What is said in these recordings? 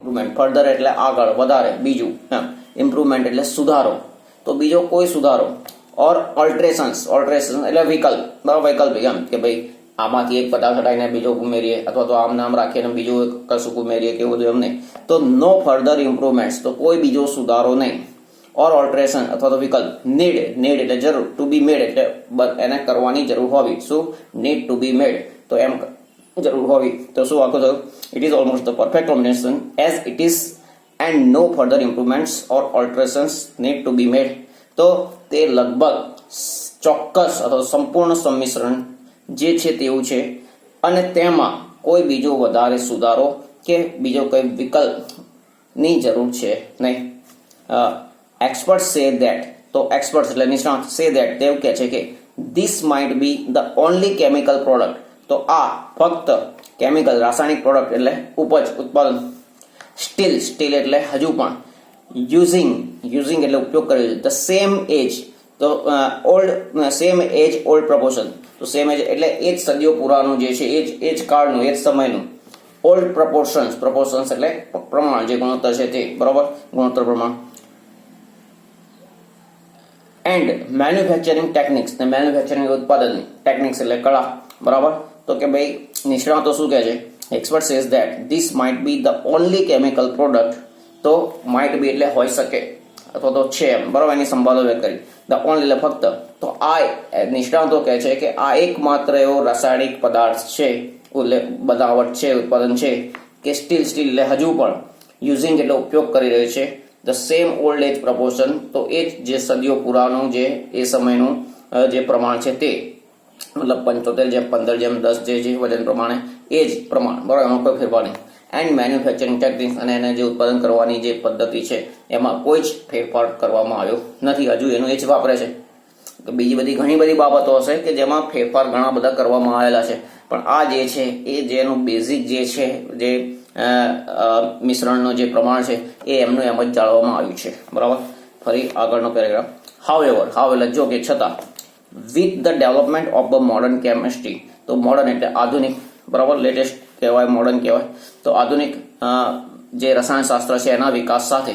Improvement, further એટલે આગળ વધારે, બીજું ઇમ્પ્રુવમેન્ટ એટલે સુધારો, તો બીજો કોઈ સુધારો, ઓર ઓલ્ટરેશન્સ, ઓલ્ટરેશન એટલે વિકલ્પ, બરાબર, વૈકલ્પિક એમ કે ભાઈ આમાંથી એક પદાર્થ હટાવીને બીજો ઉમેરીએ અથવા તો આમ નામ રાખીને બીજું કશું ઉમેરીએ કે બધું એમ નહીં. તો નો ફર્ધર ઇમ્પ્રુવમેન્ટ્સ, તો કોઈ બીજો સુધારો નહીં, ઓર ઓલ્ટરેશન અથવા તો વિકલ્પ, નીડ એટલે જરૂર, ટુ બી મેડ એટલે એને કરવાની જરૂર હોવી, શું નીડ ટુ બી મેડ, તો એમ જરૂર હોવી, તો શું આખું થયું? It is almost the perfect combination as it is and no further improvements or alterations need to be made. તો તે લગભગ ચોક્કસ અથવા સંપૂર્ણ સંમિશ્રણ જે છે તેવું છે અને તેમાં કોઈ બીજો વધારે સુધારો કે બીજો કોઈ વિકલ્પની જરૂર છે નહીં. એક્સપર્ટ સે ધેટ, તો એક્સપર્ટ એટલે નિષ્ણાત, સે ધેટ તેવું કહે છે કે this might be the only chemical product, તો આ ફક્ત કેમિકલ રાસાયણિક પ્રોડક્ટ એટલે ઉપજ ઉત્પાદન, સ્ટીલ એટલે હજુ પણ, યુઝિંગ એટલે ઉપયોગ કર્યો છે, ધ સેમ એજ, તો સેમ એજ ઓલ્ડ પ્રપોર્શન, તો સેમ એજ એટલે એ જ સદીઓ પુરાનું જે છે એ જ કાળનું, એ જ સમયનું, ઓલ્ડ પ્રપોર્શન્સ એટલે પ્રમાણ, જે ગુણોત્તર છે તે, બરાબર, ગુણોત્તર પ્રમાણ. એન્ડ મેન્યુફેક્ચરિંગ ટેકનિક્સ, ને મેન્યુફેક્ચરિંગ ઉત્પાદનની ટેકનિક્સ એટલે કળા, બરાબર. તો કે ભાઈ નિષ્ણાતો શું કહે છે? Expert says that this might be the only chemical product, તો માઇટ બી એટલે હોઈ શકે અથવા તો છે એમ, બરાબર, એની સંભાવના વ્યક્ત કરી, ધ ઓનલી એટલે ફક્ત, તો આ નિષ્ણાતો કહે છે કે આ એકમાત્ર એવો રાસાયણિક પદાર્થ છે, બનાવટ છે, ઉત્પાદન છે કે સ્ટીલ એટલે હજુ પણ, યુઝિંગ એટલે ઉપયોગ કરી રહ્યું છે, the same old age proportion, તો એ જ જે સદીઓ પુરાનું જે એ સમયનું જે પ્રમાણ છે તે, મતલબ 75:15:10 જે વજન પ્રમાણે એ જ પ્રમાણ, બરાબર, એમાં કોઈ ફેરફાર નહીં. એન્ડ મેન્યુફેક્ચરિંગ ટેકનિક્સ, અને એને જે ઉત્પાદન કરવાની જે પદ્ધતિ છે એમાં કોઈ જ ફેરફાર કરવામાં આવ્યો નથી, હજુ એનું એ જ વાપરે છે. બીજી બધી ઘણી બધી બાબતો હશે કે જેમાં ફેરફાર ઘણા બધા કરવામાં આવેલા છે, પણ આ જે છે એ જેનું બેઝિક જે છે, જે મિશ્રણનું જે પ્રમાણ છે એ એમનું એમ જ જાળવવામાં આવ્યું છે, બરાબર. ફરી આગળનો પેરેગ્રાફ. હાઉએવર એટલે જો કે છતાં, with the development of the modern chemistry, તો મોડર્ન એટલે આધુનિક, બરાબર, લેટેસ્ટ કહેવાય, મોડર્ન કહેવાય, તો આધુનિક જે રસાયણશાસ્ત્ર છે એના વિકાસ સાથે,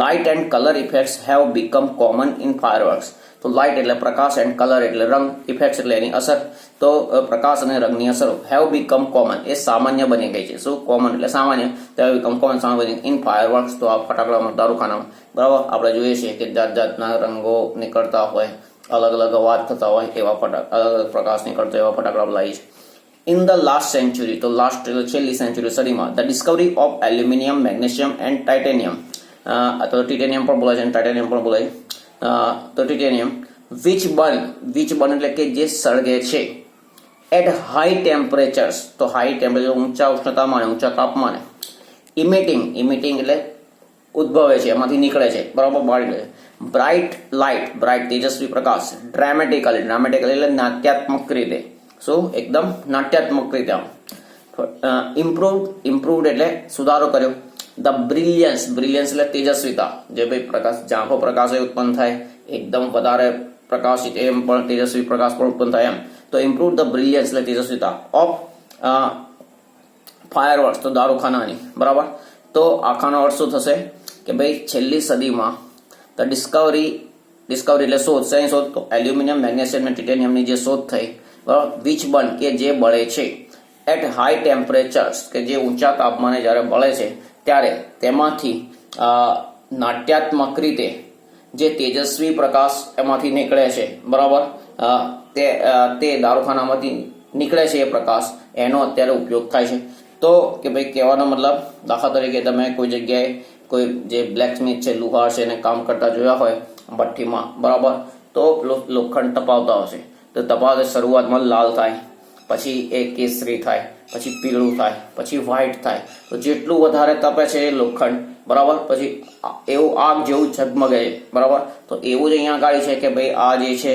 light and colour effects have become common in fireworks, તો લાઇટ એટલે પ્રકાશ, એન્ડ કલર એટલે રંગ, ઇફેક્ટ્સ એટલે એની અસર, તો પ્રકાશ અને રંગની અસરો, હેવ બીકમ કોમન એ સામાન્ય બની ગઈ છે, શું કોમન એટલે સામાન્ય, તો હેવ બીકમ કોમન સામાન્ય બની ઇન ફાયરવર્ક્સ, તો આ ફટાકડામાં, દારૂખાનામાં, બરાબર, આપણે જોઈએ છીએ કે જાતના રંગો નીકળતા હોય, અલગ અલગ અવાજ થતા હોય એવા અલગ અલગ પ્રકાશ નીકળતો એવા ફટાકડા લાવી છે. ઇન ધ લાસ્ટ સેન્ચુરી, તો લાસ્ટ છેલ્લી સેન્ચુરી સદીમાં, the discovery of aluminium, magnesium and titanium, અથવા ટાઇટેનિયમ પણ બોલાય છે અને ટાઇટેનિયમ પણ બોલાય, તો ટાઇટેનિયમ વિચ બર્ન એટલે કે જે સળગે છે, એટ હાઈ ટેમ્પરેચર્સ, તો હાઈ ટેમ્પરેચર ઊંચા ઉષ્ણતામાને, ઊંચા તાપમાને, ઇમિટિંગ એટલે ઉદ્ભવે છે, એમાંથી નીકળે છે, બરાબર, બહાર નીકળે છે. બ્રાઇટ તેજસ્વી પ્રકાશ, ડ્રામેટિકલી એટલે નાટ્યાત્મક રીતે, શું એકદમ નાટ્યાત્મક રીતે. આમ ઇમ્પ્રુવડ એટલે સુધારો કર્યો. ધ બ્રિલિયન્સ એટલે તેજસ્વીતા, જે ભાઈ પ્રકાશ, ઝાંખો પ્રકાશ ઉત્પન્ન થાય, એકદમ વધારે પ્રકાશિત એમ પણ તેજસ્વી પ્રકાશ પણ ઉત્પન્ન થાય એમ, તો ઇમ્પ્રુવ ધ બ્રિલિયન્સ એટલે તેજસ્વીતા ઓફ ફાયરવર્ક્સ, તો દારૂખાનાની, બરાબર. તો આખાનો અર્થ શું થશે કે ભાઈ છેલ્લી સદીમાં ધ ડિસ્કવરી એટલે શોધ, શેની શોધ, તો એલ્યુમિનિયમ, મેગ્નેશિયમ અને ટાઇટેનિયમની જે શોધ થઈ, બરાબર, વિચ બર્ન કે જે બળે છે, એટ હાઈ ટેમ્પરેચર્સ કે જે ઊંચા તાપમાને જ્યારે બળે છે ત્યારે તેમાંથી નાટ્યાત્મક રીતે જે તેજસ્વી પ્રકાશ એમાંથી નીકળે છે, બરાબર, તે દારૂખાનામાંથી નીકળે છે એ પ્રકાશ, એનો અત્યારે ઉપયોગ થાય છે. તો કે ભાઈ કહેવાનો મતલબ, દાખલા તરીકે તમે કોઈ જગ્યાએ કોઈ જે બ્લેકસ્મિથ છે, લુહાર છે, એને કામ કરતા જોયા હોય ભઠ્ઠીમાં, બરાબર, તો લોખંડ તપાવતા હશે, તો તપાવતા શરૂઆતમાં લાલ થાય, પછી એ કેસરી થાય, પછી પીળું થાય, પછી વ્હાઈટ થાય, તો જેટલું વધારે તપે છે એ લોખંડ, બરાબર, પછી એવું આગ જેવું ઝગમગે છે, બરાબર. તો એવું જ અહીંયા ગાડી છે કે ભાઈ આ જે છે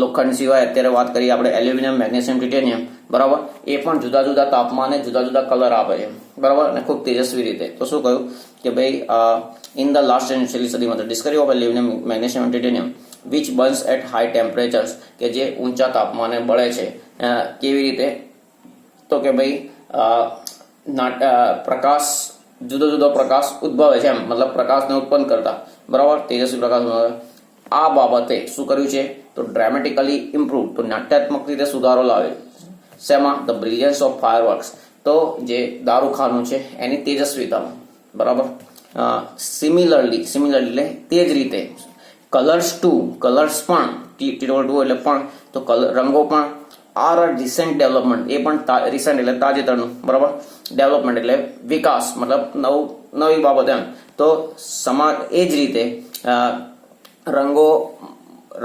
લોખંડ સિવાય અત્યારે વાત કરીએ આપણે એલ્યુમિનિયમ, મેગ્નેશિયમ, ટાઇટેનિયમ, બરાબર, એ પણ જુદા જુદા તાપમાને જુદા જુદા કલર આપે છે, બરાબર, અને ખૂબ તેજસ્વી રીતે. તો શું કહ્યું કે ભાઈ ઇન ધ લાસ્ટ એન્ડ છેલ્લી સદીમાં the discovery of aluminium, magnesium and titanium which burns at high temperatures, કે જે ઊંચા તાપમાને બળે છે, કેવી રીતે, તો કે ભાઈ પ્રકાશ જુદો જુદો પ્રકાશ ઉદ્ભવે છે, એમ મતલબ પ્રકાશને ઉત્પન્ન કરતા, બરાબર, તેજસ્વી પ્રકાશ. આ બાબતે શું કર્યું છે તો ડ્રામેટિકલી ઇમ્પ્રુવ, તો નાટ્યાત્મક રીતે સુધારો લાવે. શેમાં? ધ બ્રિલિયન્સ ઓફ ફાયરવર્ક્સ, તો જે દારૂખાનું છે એની તેજસ્વીતામાં, બરાબર. સિમિલરલી એટલે તે જ રીતે કલર્સ પણ T2 એટલે પણ, તો રંગો પણ આર રિસેન્ટ ડેવલપમેન્ટ, એ પણ રિસેન્ટ એટલે તાજેતરનું, બરાબર. ડેવલપમેન્ટ એટલે વિકાસ, મતલબ નવી બાબત એમ. તો એ જ રીતે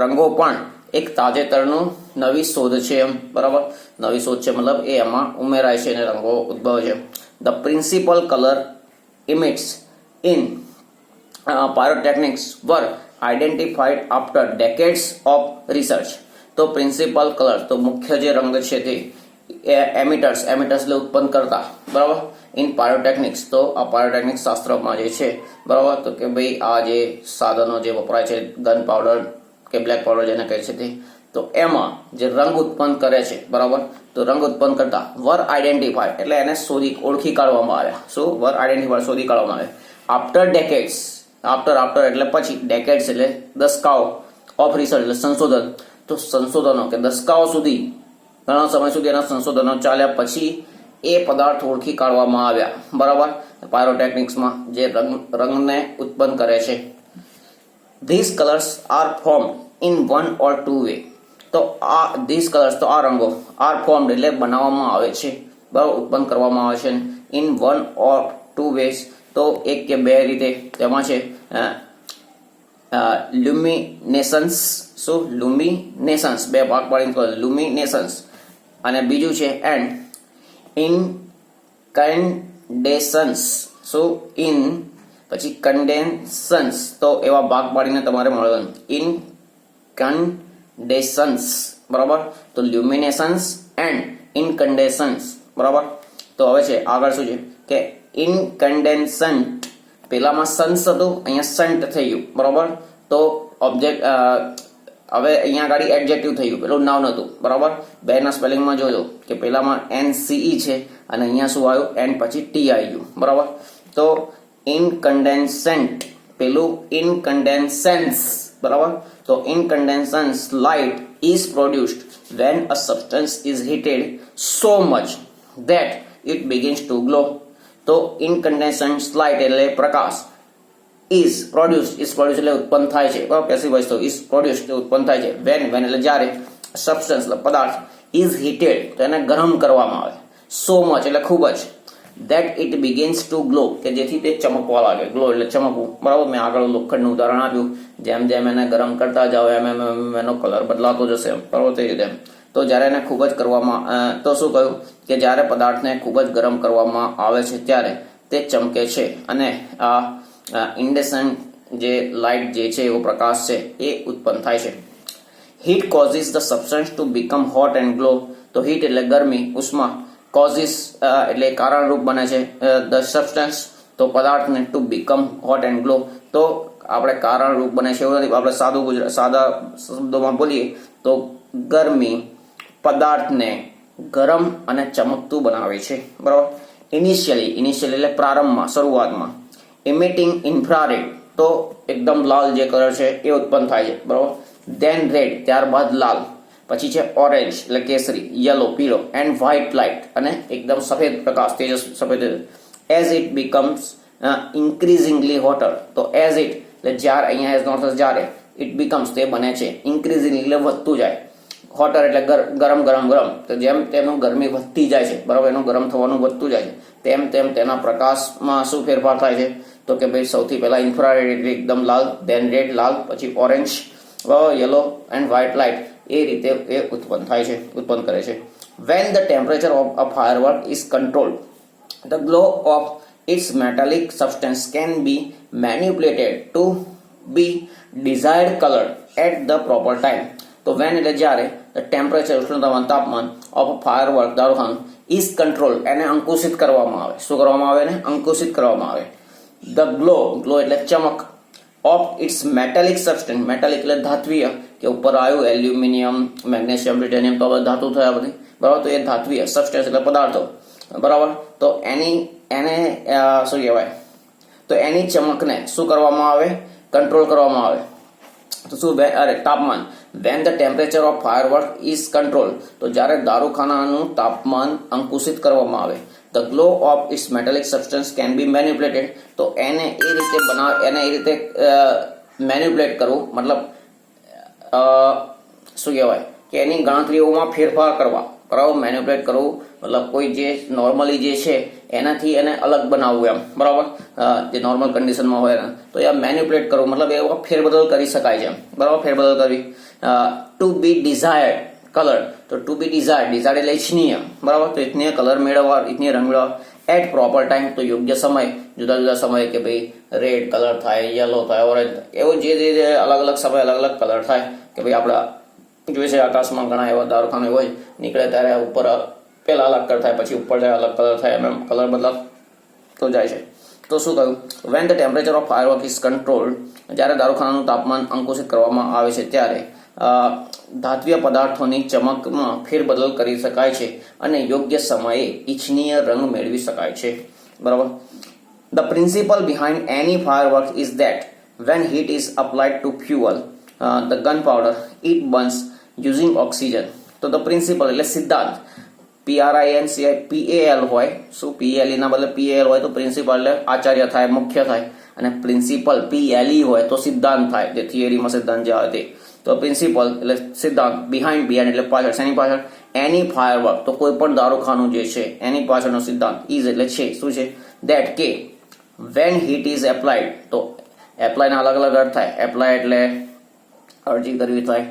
રંગો પણ એક તાજેતરનું નવી શોધ છે, એમ, બરાબર. નવી શોધ છે મતલબ એ એમાં ઉમેરાય છે અને રંગો ઉદ્ભવે છે. The principal colour emits in pyrotechnics were identified after decades of research. તો પ્રિન્સિપલ કલર, તો મુખ્ય જે રંગ છે તે એમિટર્સ એટલે ઉત્પન્ન કરતા, બરાબર, ઇન પાયરોટેકનિક્સ, તો આ પાયરોટેકનિક્સ શાસ્ત્રમાં જે છે, બરાબર, તો કે ભાઈ આ જે સાધનો જે વપરાય છે, ગન પાવડર કે બ્લેક પાવડર જેને કહે છે તે, તો એમાં જે રંગ ઉત્પન્ન કરે છે, બરાબર, તો રંગ ઉત્પન્ન કરતા વર આઈડેન્ટિફાઈડ એટલે એને ઓળખી કાઢવામાં આવ્યા. શું? વર આઈડેન્ટિફાઈડ, શોધી કાઢવામાં આવ્યા. આફ્ટર ડેકેડ્સ, આફ્ટર એટલે પછી, ડેકેડ્સ એટલે દસકાઓ, ઓફ રિસર્ચ એટલે સંશોધન, તો સંશોધનો કે દસકાઓ સુધી, ઘણા સમય સુધી એના સંશોધનો ચાલ્યા પછી એ પદાર્થ ઓળખી કાઢવામાં આવ્યા, બરાબર, પાયરોટેકનિક્સમાં જે રંગને ઉત્પન્ન કરે છે. This colours are formed in one or two way, તો આ ધીસ કલર્સ, તો આ રંગો આર ફોર્મ્ડ એટલે બનાવવામાં આવે છે, બરાબર, ઉત્પન્ન કરવામાં આવે છે in one or two ways, તો એક કે બે રીતે. તેમાં છે લ્યુમિનેસન્સ, શું? લ્યુમિનેસન્સ, બે ભાગ પાડીને લ્યુમિનેસન્સ, અને બીજું છે એન્ડ ઇનકન્ડેસન્સ, શું? પછી કન્ડેન્સન્સ, તો એવા ભાગ પાડીને તમારે મળવાનું ઇનકન્ડેસન્સ, બરાબર, તો લ્યુમિનેસન્સ એન્ડ ઇનકન્ડેસન્સ, બરાબર. તો હવે છે આગળ શું છે કે ઇનકન્ડેસન્ટ, પેલામાં સન્સ હતું, અહીંયા સન્ટ થઈ ગયું, બરાબર, તો ઓબ્જેક્ટ હવે અહીંયા આગળ એડજેક્ટિવ થઈ ગયું, પેલું નાઉન હતું, બરાબર. બેના સ્પેલિંગમાં જોજો કે પેલામાં NCE છે અને અહીંયા શું આવ્યું? એન પછી T આવી ગયું, બરાબર. તો ઇનકન્ડેસન્ટ, પેલું ઇનકન્ડેસન્સ, બરાબર, તો ઇનકન્ડેસન્સ light is produced when a substance is heated so much that it begins to glow. તો ઇનકન્ડેસન્ટ લાઇટ એટલે પ્રકાશ, is produced એટલે ઉત્પન્ન થાય છે, બરાબર, પેસિવ વોઇસ, તો is produced એટલે ઉત્પન્ન થાય છે. when એટલે જ્યારે, substance એટલે પદાર્થ, is heated તો એને ગરમ કરવામાં આવે, so much એટલે ખૂબ જ, that it begins to glow કે જેથી તે ચમકવા લાગે, ગ્લો એટલે ચમકવું, બરાબર. મેં આગળ લોખંડનું ઉદાહરણ આપ્યું, જેમ જેમ એને ગરમ કરતા જાઓ એમ એનો કલર બદલાતો જશે, બરાબર, તે રીતે. તો જ્યારે એને ખૂબ જ કરવામાં, તો શું કહ્યું કે જ્યારે પદાર્થને ખૂબ જ ગરમ કરવામાં આવે છે ત્યારે તે ચમકે છે, અને આ ઇન્ડેસન્ટ જે લાઇટ જે છે એવો પ્રકાશ છે એ ઉત્પન્ન થાય છે. Heat causes the substance to become hot and glow, તો હીટ એટલે ગરમી, ઉષ્મા, કોઝિસ એટલે કારણરૂપ બને છે ધ સબસ્ટન્સ, તો પદાર્થને to become hot and glow, તો આપણે કારણરૂપ બને છે એવું નથી, આપણે સાદા શબ્દોમાં બોલીએ તો ગરમી પદાર્થને ગરમ અને ચમકતું બનાવે છે, બરાબર. ઇનિશિયલી એટલે પ્રારંભમાં, શરૂઆતમાં. ઇમિટિંગ ઇન્ફ્રારેડ, તો એકદમ લાલ જે કલર છે એ ઉત્પન્ન થાય છે, બરાબર. ધેન રેડ, ત્યારબાદ લાલ, પછી છે ઓરેન્જ એટલે કેસરી, યલો પીળો, એન્ડ વ્હાઇટ લાઇટ અને એકદમ સફેદ પ્રકાશ, તેજસ્વી સફેદ. એઝ ઇટ બીકમ્સ ઇન્ક્રીઝિંગલી હોટર, તો એઝ ઇટ એટલે જ્યારે, અહીંયા એઝ નોટ જ્યારે, ઇટ બીકમ્સ તે બને છે, ઇન્ક્રીઝિંગલી એટલે વધતું જાય, હોટર એટલે ગરમ, તો જેમ તેનું ગરમી વધતી જાય છે, બરાબર, એનું ગરમ થવાનું વધતું જાય છે, તેમ તેમ તેના પ્રકાશમાં શું ફેરફાર થાય છે તો કે ભાઈ સૌથી પહેલા ઇન્ફ્રારેડ એટલે એકદમ લાલ, ધેન રેડ લાલ, પછી orange, yellow and white light, એ રીતે એ ઉત્પન્ન કરે છે. When the temperature of a firework is controlled, the glow of its metallic substance can be manipulated to be desired color at the proper time. તો when એટલે જ્યારે the temperature ઉષ્ણતામાન, તાપમાન of a firework, દારૂખાનું, is controlled એને અંકુશિત કરવામાં આવે. શું કરવામાં આવે? એને અંકુશિત કરવામાં આવે. The glow એટલે ચમક, of its metallic substance, metallic એટલે ધાત્વીય, કે ઉપર આવ્યું એલ્યુમિનિયમ, મેગ્નેશિયમ, ટાઇટેનિયમ, તો હવે ધાતુ થયા બધી, બરાબર, તો એ ધાત્વીય, સબસ્ટન્સ એટલે પદાર્થો, બરાબર, તો એની એને શું કહેવાય, તો એની ચમકને શું કરવામાં આવે, કંટ્રોલ કરવામાં આવે. તો શું તાપમાન, when the temperature of firework is control, તો જ્યારે દારૂખાનાનું તાપમાન અંકુશિત કરવામાં આવે. The glow of its metallic substance can be manipulated, તો એને એ રીતે મેન્યુપ્યુલેટ કરવું, મતલબ શું કહેવાય કે એની ગણતરીઓમાં ફેરફાર કરવા, બરાબર. મેન્યુપ્યુલેટ કરવું મતલબ કોઈ જે નોર્મલી જે છે એનાથી એને અલગ બનાવવું એમ, બરાબર. જે નોર્મલ કન્ડિશનમાં હોય ને તો એ મેન્યુપ્યુલેટ કરવું મતલબ એ ફેરબદલ કરી શકાય છે એમ, બરાબર. ફેરબદલ કરવી. ટુ બી ડિઝાયર્ડ કલર, તો ટુ બી ડિઝાયર્ડ એટલે ઇચ્છનીય, બરાબર. તો ઇચ્છનીય કલર મેળવવા, ઇચ્છનીય રંગ મેળવવા. એટ પ્રોપર ટાઈમ, તો યોગ્ય સમય, જુદા જુદા સમય કે ભાઈ રેડ કલર થાય, યલો થાય, ઓરેન્જ, એવો જે અલગ અલગ સમય અલગ અલગ કલર થાય કે ભાઈ આપણા જોઈએ છે આકાશમાં ઘણા એવા દારૂખાના હોય નીકળે ત્યારે ઉપર પેલા અલગ કલર થાય, પછી ઉપર જાય અલગ કલર થાય, એમ કલર બદલાતો જાય છે. તો શું કહ્યું, van the temperature of firework is controlled, જ્યારે દારૂખાનાનું તાપમાન અંકુશિત કરવામાં આવે છે ત્યારે ધાત્વીય પદાર્થોની ચમકમાં ફેરબદલ કરી શકાય છે અને યોગ્ય સમયે ઇચ્છનીય રંગ મેળવી શકાય છે, બરાબર. The principle behind any firework is that when heat is applied to fuel the gunpowder it burns using oxygen. તો ધ પ્રિન્સિપલ એટલે સિદ્ધાંત, PRINCIPAL હોય, શું PLE ના બદલે PAL હોય તો પ્રિન્સિપલ એટલે આચાર્ય થાય, મુખ્ય થાય, અને પ્રિન્સિપલ PLE હોય તો સિદ્ધાંત થાય, જે થિયરીમાં સિદ્ધાંત જે આવે તે. તો પ્રિન્સિપલ એટલે સિદ્ધાંત, બિહાઇન્ડ એટલે પાછળ, શેની પાછળ, એની ફાયરવર્ક, તો કોઈ પણ દારૂખાનું જે છે એની પાછળનો સિદ્ધાંત, ઇઝ એટલે છે, શું છે, ધેટ કે વેન હીટ ઇઝ એપ્લાઇડ, તો એપ્લાયના અલગ અલગ અર્થ થાય. એપ્લાય એટલે અરજી કરવી થાય,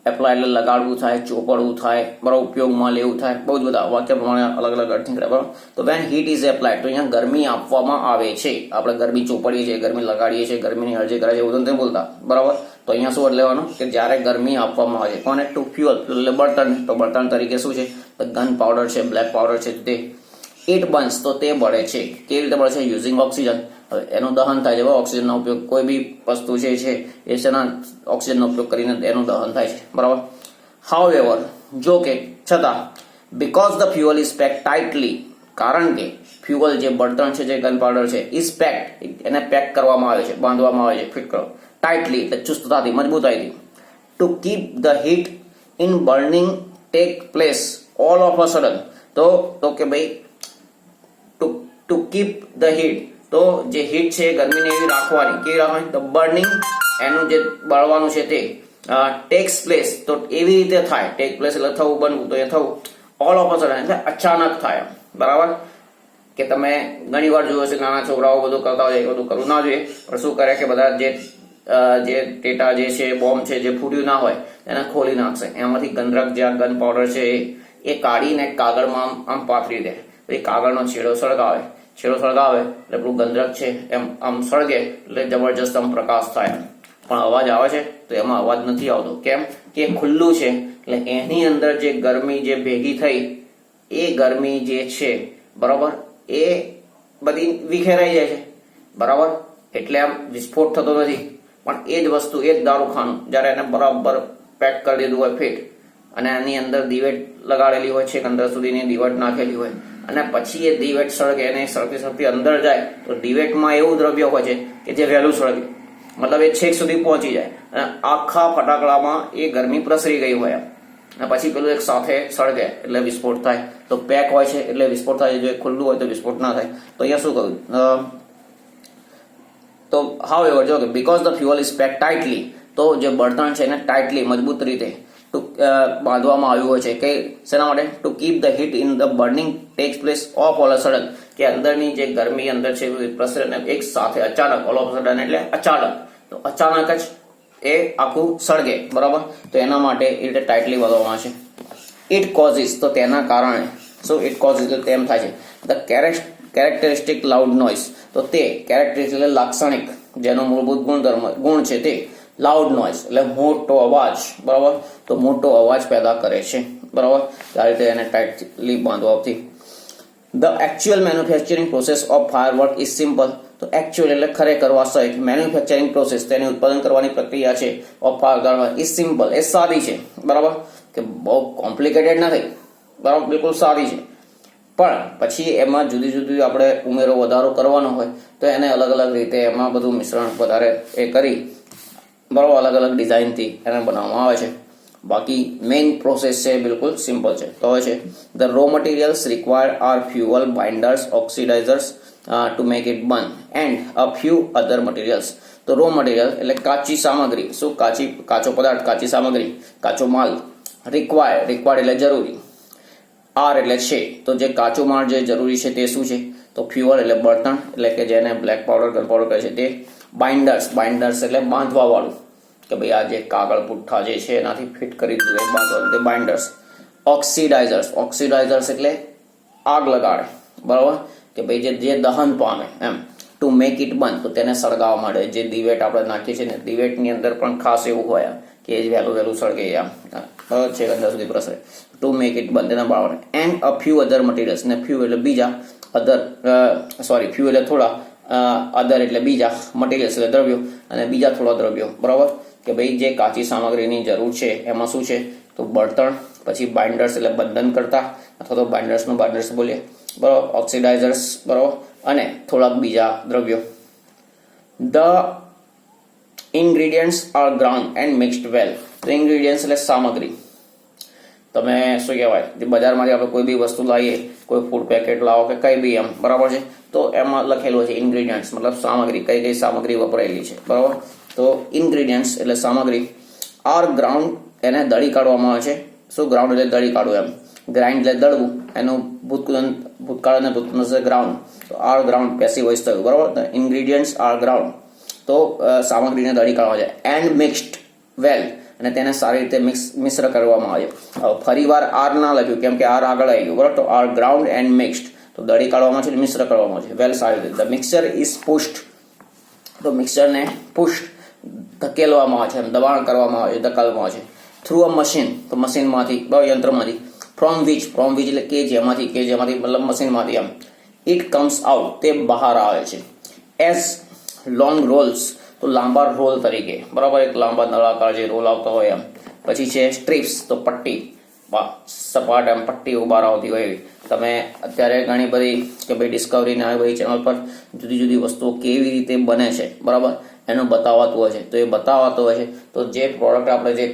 એપ્લાય એટલે લગાડવું થાય, ચોપડવું થાય, બરાબર, ઉપયોગમાં લેવું થાય, બહુ જ બધા વાક્ય પ્રમાણે અલગ અલગ અર્થ નીકળે, બરાબર. તો વેન હીટ ઇઝ એપ્લાઇડ, તો અહીંયા ગરમી આપવામાં આવે છે, આપણે ગરમી ચોપડીએ છીએ, ગરમી લગાડીએ છીએ, ગરમીની અરજી કરે છે, એવું નથી બોલતા, બરાબર. તો અહીંયા શું લેવાનું કે જ્યારે ગરમી આપવામાં આવે છે કોને, ટુ ફ્યુઅલ એટલે બળતણ, તો બળતણ તરીકે શું છે, ગન પાવડર છે, બ્લેક પાવડર છે તે. ઇટ બર્ન્સ, તો તે બળે છે, કેવી રીતે બળે છે, યુઝિંગ ઓક્સિજન, હવે એનું દહન થાય છે, ઓક્સિજનનો ઉપયોગ, કોઈ બી વસ્તુ છે એ શેના, ઓક્સિજનનો ઉપયોગ કરીને એનું દહન થાય છે, બરાબર. હાઉએવર, જો કે છતાં, because the fuel is packed tightly, કારણ કે ફ્યુઅલ જે બળતણ છે, જે ગન પાવડર છે, ઇઝ પેક્ડ એને પેક કરવામાં આવે છે, બાંધવામાં આવે છે, ફિટ કરો, ટાઇટલી એટલે ચુસ્તતાથી, મજબૂતાઈથી. To keep the heat in burning take place all of a sudden, તો કે ભાઈ ટુ કીપ ધ હીટ, તો જે હીટ છે ગરમીને એવી રાખવાની, કેવી રાખવાની, તો બર્નિંગ એનું જે બળવાનું છે તે ટેક્સ પ્લેસ, તો એવી રીતે થાય, ટેક પ્લેસ એટલે થવું, બનવું, તો એ થવું, ઓલ ઓફ અ સડન એટલે અચાનક થાય, બરાબર. કે તમે ઘણી વાર જોયું હશે નાના છોકરાઓ બધું કરતા હોય, બધું કરવું ના જોઈએ, પણ શું કરે કે બધા જે ટેટા જે છે, બોમ્બ છે, જે ફૂટ્યું ના હોય એને ખોલી નાખશે, એમાંથી ગંધરક જે ગન પાવડર છે એ કાઢીને કાગળમાં આમ પાથરી દે, એ કાગળનો છેડો સળગાવે એટલે પેલું ગંધરક છે એમ આમ સળગે એટલે જબરજસ્ત આમ પ્રકાશ થાય, પણ અવાજ આવે છે તો એમાં અવાજ નથી આવતો, કેમ કે ખુલ્લું છે, એટલે એની અંદર જે ગરમી જે ભેગી થઈ એ ગરમી જે છે, બરાબર, એ બધી વિખેરાઈ જાય છે, બરાબર, એટલે આમ વિસ્ફોટ થતો નથી. પણ એ જ વસ્તુ, એ જ દારૂખાનું જ્યારે એને બરાબર પેક કરી દીધું હોય ફિટ, અને એની અંદર દિવેટ લગાડેલી હોય છે, અંદર સુધીની દિવેટ નાખેલી હોય, અને પછી એ દિવેટ સળગે, એને સળગતી અંદર જાય તો દિવેટમાં એવું દ્રવ્ય હોય છે કે જે વહેલું સળગે, મતલબ એ છેક સુધી પહોંચી જાય અને આખા ફટાકડામાં એ ગરમી પ્રસરી ગઈ હોય, અને પછી પેલું એક સાથે સળગે એટલે વિસ્ફોટ થાય. તો પેક હોય છે એટલે વિસ્ફોટ થાય, જો ખુલ્લું હોય તો વિસ્ફોટ ના થાય. તો અહીંયા શું કહ્યું, તો હાઉએવર, જો કે because the fuel is packed tightly, તો જે બળતણ છે એને ટાઇટલી, મજબૂત રીતે બાંધવામાં આવ્યું હોય છે, કે શેના માટે, two keep the heat in the burning tax place of all a sudden, કે અંદરની જે ગરમી અંદર છે પ્રસરે એક સાથે અચાનક, ઓલ ઓફ સડન એટલે અચાનક, તો અચાનક જ એ આખું સળગે, બરાબર. તો એના માટે એ રીતે ટાઇટલી બાંધવામાં આવે છે. ઇટ કોઝિસ, તો તેના કારણે, શું ઇટ કોઝિસ એટલે તેમ થાય છે, ધ કેરેક્ટરિસ્ટિક લાઉડ નોઇઝ, તો તે કેરેક્ટરિસ્ટિક એટલે લાક્ષણિક, જેનો મૂળભૂત ગુણ છે તે લાઉડ નોઇઝ એટલે મોટો અવાજ, બરાબર, તો મોટો અવાજ પેદા કરે છે, બરાબર. આ રીતે એને ટાઇટલી બાંધવાથી. The actual manufacturing process of firework is simple, તો એકચ્યુઅલ એટલે ખરેખર વાસ્તવિક, મેન્યુફેક્ચરિંગ પ્રોસેસ તેની ઉત્પાદન કરવાની પ્રક્રિયા છે ઓફ ફાયરવર્ક ઇઝ સિમ્પલ, એ સાદી છે, બરાબર, કે બહુ કોમ્પ્લિકેટેડ નથી, બરાબર, બિલકુલ સાદી છે. પણ પછી એમાં જુદી જુદી આપણે ઉમેરો વધારો કરવાનો હોય તો એને અલગ અલગ રીતે એમાં બધું મિશ્રણ વધારે એ કરી બરાબર અલગ અલગ ડિઝાઇનથી એને બનાવવામાં આવે છે. બાકી મેઇન પ્રોસેસ છે બિલકુલ સિમ્પલ છે. તો હવે છે the raw materials required are fuel, binders, oxidisers to make it burn and a few other materials. તો રો મટીરિયલ એટલે કાચી સામગ્રી, શું કાચો પદાર્થ, કાચી સામગ્રી, કાચો માલ. રિક્વાયર્ડ એટલે જરૂરી. આર એટલે છે, તો જે કાચો માલ જે જરૂરી છે તે શું છે? તો ફ્યુઅલ એટલે બળતણ, એટલે કે જેને બ્લેક પાવડર ગન પાવડર કહે છે તે. બાઇન્ડર્સ એટલે બાંધવા વાળું, કે ભાઈ આ જે કાગળ પુઠ્ઠા જે છે એનાથી ફિટ કરી દીધું એ બાંધવાનું, તે બાઇન્ડર્સ. ઓક્સિડાઇઝર્સ એટલે આગ લગાડે, બરાબર, કે ભાઈ જે દહન પામે એમ. ટુ મેક ઇટ બર્ન તો તેને સળગાવવા માટે જે દિવેટ આપણે નાખીએ છીએ ને, દિવેટની અંદર પણ ખાસ એવું હોય કે વહેલું સળગે આમ, બરાબર છે, અંદર સુધી પ્રસરે. ટુ મેક ઇટ બર્ન તેના બાળવાને. And a few other materials, ને ફ્યુ એટલે બીજા, ફ્યુ એટલે થોડા, અધર એટલે બીજા, મટીરિયલ્સ એટલે દ્રવ્યો, અને બીજા થોડા દ્રવ્યો, બરાબર, કે ભાઈ જે કાચી સામગ્રીની જરૂર છે એમાં શું છે? તો બળતણ, પછી બાઇન્ડર્સ એટલે બંધન કરતા, અથવા તો બાઇન્ડર્સ બોલીએ, બરાબર, ઓક્સિડાઇઝર્સ, બરાબર, અને થોડાક બીજા દ્રવ્યો. The ingredients are ground and mixed well. તો ઇન્ગ્રીડિયન્ટ્સ એટલે સામગ્રી. તમે શું કહેવાય, જે બજારમાંથી આપણે કોઈ બી વસ્તુ લાવીએ, કોઈ ફૂડ પેકેટ લાવો કે કંઈ બી એમ, બરાબર છે, તો એમાં લખેલું છે ઇન્ગ્રીડિયન્ટ્સ, મતલબ સામગ્રી, કઈ સામગ્રી વપરાયેલી છે, બરાબર. તો ઇન્ગ્રીડિયન્ટ્સ એટલે સામગ્રી. આર ગ્રાઉન્ડ એને દળી કાઢવામાં આવે છે. શું? ગ્રાઉન્ડ એટલે દળી કાઢવું એમ. ગ્રાઇન્ડ એટલે દળવું, એનું ભૂતકાળ અને ભૂતકાળ છે ગ્રાઉન્ડ. તો આર ગ્રાઉન્ડ પેસિવ વોઇસ થયું, બરાબર. ઇન્ગ્રીડિયન્ટ્સ આર ગ્રાઉન્ડ, તો સામગ્રીને દળી કાઢવા છે. એન્ડ મિક્સ્ડ વેલ, અને તેને સારી રીતે મિશ્ર કરવામાં આવે. હવે ફરીવાર આર ના લખ્યું કેમ કે આર આગળ આવી ગયું, બરાબર. તો આર ગ્રાઉન્ડ એન્ડ મિક્સ્ડ, તો દળી કાઢવામાં છે, મિશ્ર કરવામાં છે. વેલ, સારી રીતે. ધ મિક્સચર ઇઝ પુશ્ડ, તો મિક્સચરને પુશ્ડ ધકેલવામાં આવે છે, દબાણ કરવામાં આવે છે, ધકેલવામાં આવે છે. થ્રુ અ મશીન, તો મશીનમાંથી, યંત્રમાંથી. ફ્રોમ વિચ એટલે કે જેમાંથી મતલબ મશીનમાંથી એમ. ઇટ કમ્સ આઉટ, તે બહાર આવે છે. એઝ લોંગ રોલ્સ, તો લાંબા રોલ તરીકે, બરાબર, એક લાંબા નળાકાર જે રોલ આવતો હોય એમ. પછી છે સ્ટ્રીપ્સ, તો પટ્ટી, સપાટ એમ પટ્ટી બહાર આવતી હોય એવી. તમે અત્યારે ઘણી બધી કે ભાઈ ડિસ્કવરી ને આવી બધી ચેનલ પર જુદી જુદી વસ્તુઓ કેવી રીતે બને છે, બરાબર, એનું બતાવાતું હોય છે. તો એ બતાવાતું હોય છે, તો જે પ્રોડક્ટ આપણે જે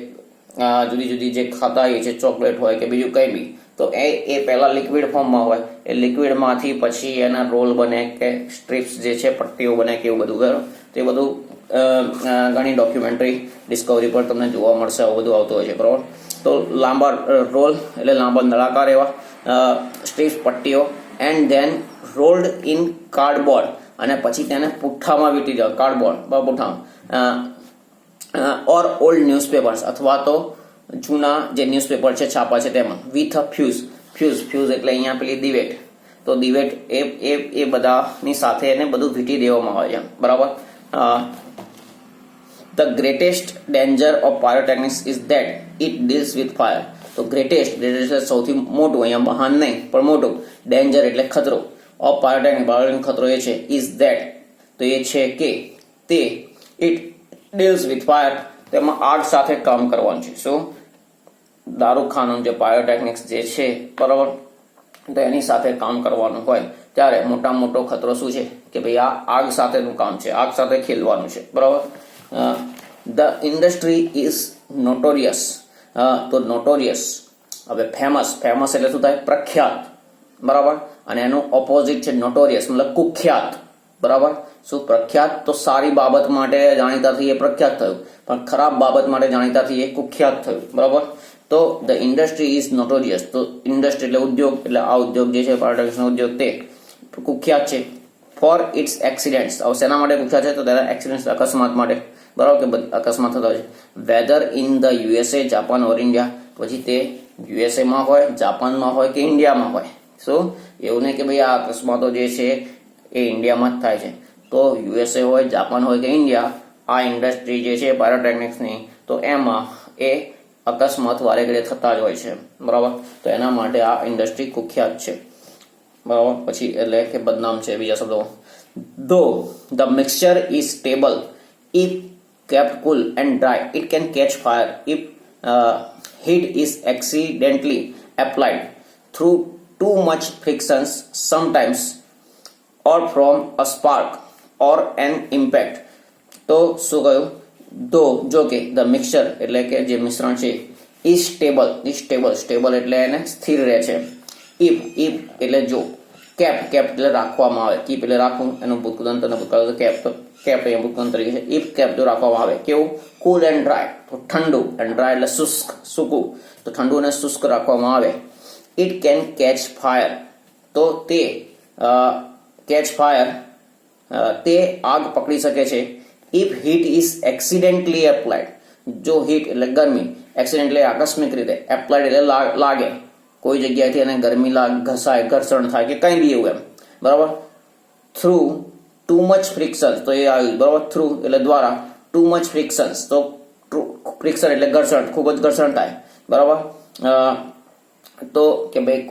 જુદી જુદી જે ખાતા હોઈએ છે, ચોકલેટ હોય કે બીજું કંઈ બી, તો એ પહેલા લિક્વિડ ફોર્મમાં હોય, એ લિક્વિડમાંથી પછી એના રોલ બને કે સ્ટ્રીપ્સ જે છે પટ્ટીઓ બને કે એવું બધું, બરાબર. તો એ બધું ઘણી ડોક્યુમેન્ટરી ડિસ્કવરી પર તમને જોવા મળશે, આવું બધું આવતું હોય છે, બરાબર. તો લાંબા રોલ એટલે લાંબા નળાકાર એવા સ્ટ્રીપ્સ, પટ્ટીઓ. And then rolled in cardboard, અને પછી તેને પુઠ્ઠામાં વીંટી જાવ, કાર્ડબોર્ડ પુઠ્ઠામાં. ઓર ઓલ્ડ ન્યૂઝપેપર્સ, અથવા તો જૂના જે ન્યૂઝપેપર છે છાપા છે તેમાં. વિથ અ ફ્યુઝ એટલે અહીંયા પેલી દિવેટ, તો દિવેટ એ બધાની સાથે એને બધું વીંટી દેવામાં આવે છે, બરાબર. The greatest danger of pyrotechnics is that it deals with fire. તો ગ્રેટેસ્ટ એટલે સૌથી મોટું, અહીંયા મહાન નહીં પણ મોટું. ડેન્જર એટલે ખતરો. ઓફ પાયરોટેકનિક ખતરો એ છે. ઇઝ ધેટ તો એ છે કે તે. ઇટ ડીલ્સ વિથ ફાયર, તેમાં આગ સાથે કામ કરવાનું છે. શું? દારૂખાનું જે પાયોટેકનિક્સ જે છે, બરાબર, તો એની સાથે કામ કરવાનું હોય ત્યારે મોટો ખતરો શું છે કે ભાઈ આ આગ સાથેનું કામ છે, આગ સાથે ખેલવાનું છે, બરાબર. ધ ઇન્ડસ્ટ્રી ઇઝ નોટોરિયસ, તો નોટોરિયસ હવે ફેમસ એટલે શું થાય? પ્રખ્યાત, બરાબર. અને એનું ઓપોઝિટ છે નોટોરિયસ, મતલબ કુખ્યાત, બરાબર. શું? પ્રખ્યાત તો સારી બાબત માટે જાણીતાથી એ પ્રખ્યાત થયું, પણ ખરાબ બાબત માટે જાણીતાથી એ કુખ્યાત થયું, બરાબર. તો ધ ઇન્ડસ્ટ્રી ઇઝ નોટોરિયસ, તો ઇન્ડસ્ટ્રી એટલે ઉદ્યોગ, એટલે આ ઉદ્યોગ જે છે પાયોટેકનિક્સનો ઉદ્યોગ તે કુખ્યાત છે. ફોર ઇટ્સ એક્સિડન્ટ્સ, હવે શેના માટે કુખ્યાત છે? તો તેના એક્સિડન્ટ્સ, અકસ્માત માટે, બરાબર, કે અકસ્માત થતા હોય છે. Whether in the USA, Japan or India, પછી તે યુએસએમાં હોય, જાપાનમાં હોય કે ઇન્ડિયામાં હોય. શું? એવું નહીં કે ભાઈ આ અકસ્માતો જે છે એ ઇન્ડિયામાં જ થાય છે. તો યુએસએ હોય, જાપાન હોય કે ઇન્ડિયા, આ ઇન્ડસ્ટ્રી જે છે પાયરોટેકનિક્સની, તો એમાં એ અકસ્માત વારે ઘડીએ થતા જ હોય છે, બરાબર. તો એના માટે આ ઇન્ડસ્ટ્રી કુખ્યાત છે, બરાબર. પછી એટલે કે બદનામ છે, બીજા શબ્દો. ધો the mixture is stable if kept cool and dry, it can catch fire if heat is accidentally applied through too much frictions sometimes or from a spark or an impact. તો શું કહ્યું? દો જો કે ધ મિક્સચર એટલે કે જે મિશ્રણ છે ઇઝ સ્ટેબલ એટલે એને સ્થિર રહે છે. ઇફ એટલે જો, કેપ એટલે રાખવામાં આવે, કીપ એટલે રાખવું, એનું ભૂતકૃદંત અને ભૂતકાળ કેપ, તો કેપ અહીંયા ભૂતકૃદંત તરીકે છે. ઇફ કેપ જો રાખવામાં આવે, કેવું? કુલ એન્ડ ડ્રાય, તો ઠંડુ, એન્ડ ડ્રાય એટલે સૂકું, તો ઠંડુ અને શુષ્ક રાખવામાં આવે. ઇટ કેન કેચ ફાયર, તો તે કેચ ફાયર તે આગ પકડી શકે છે. If heat is accidentally applied, જો હીટ એટલે ગરમી, એક્સિડેન્ટલી આકસ્મિક રીતે, એપ્લાઇડ એટલે લાગે, કોઈ જગ્યાએથી એને ગરમી ઘસાય, ઘર્ષણ થાય કે કંઈ બી એવું એમ, બરાબર. થ્રુ ટુ મચ ફ્રિક્શન, તો એ આવ્યું, બરાબર. થ્રુ એટલે દ્વારા, ટુ મચ ફ્રિક્શન્સ, તો ફ્રિક્શન એટલે ઘર્ષણ, ખૂબ જ ઘર્ષણ થાય, બરાબર. તો કે ભાઈ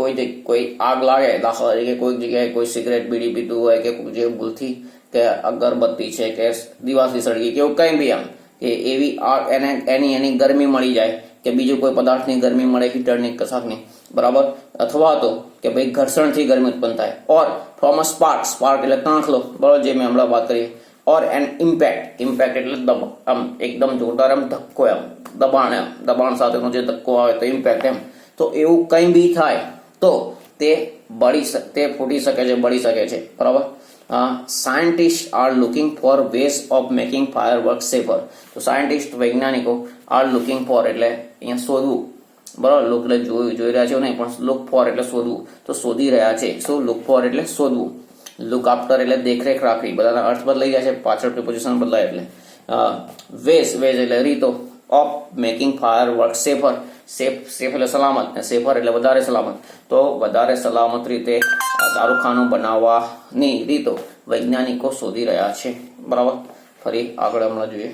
કોઈ આગ લાગે, દાખલા તરીકે કોઈક જગ્યાએ કોઈ સિગરેટ બીડી પીતું હોય કે જે ભૂલથી કે અગરબત્તી છે કે દિવાસળી સળગી કે એવું કંઈ બી એમ કે એવી આગ એની ગરમી મળી જાય કે બીજું કોઈ પદાર્થની ગરમી મળે, હીટરની કશાકની, બરાબર. અથવા તો કે ભાઈ ઘર્ષણથી ગરમી ઉત્પન્ન થાય. ઓર ફ્રોમ અ સ્પાર્ક એટલે તાંખલો, બરાબર, જે મેં હમણાં વાત કરી. ઓર એન ઇમ્પેક્ટ એટલે આમ એકદમ જોરદાર એમ ધક્કો, એમ દબાણ સાથેનો જે ધક્કો આવે તો ઇમ્પેક્ટ એમ. તો એવું કંઈ બી થાય તો તે ફૂટી શકે છે, બળી શકે છે, બરાબર. Scientist are looking for ways of making firework safer, તો સાયન્ટિસ્ટ વૈજ્ઞાનિકો આર લુકિંગ ફોર એટલે અહીંયા શોધવું, બરાબર. લુક એટલે જોઈ રહ્યા છે નહીં, પણ લુક ફોર એટલે શોધવું, તો શોધી રહ્યા છે. શું? લુક ફોર એટલે શોધવું. લુક આફ્ટર એટલે દેખરેખ રાખવી, બધાના અર્થ બદલાઈ ગયા છે, પાછળ પ્રિપોઝિશન બદલાય એટલે. વેઝ એટલે રીતો, of making firework safer, safe એટલે સલામત, ને સેફર એટલે વધારે સલામત, તો વધારે સલામત રીતે દારૂખાનું બનાવવાની રીતો વૈજ્ઞાનિકો શોધી રહ્યા છે, બરાબર. ફરી આગળ હમણાં જોઈએ.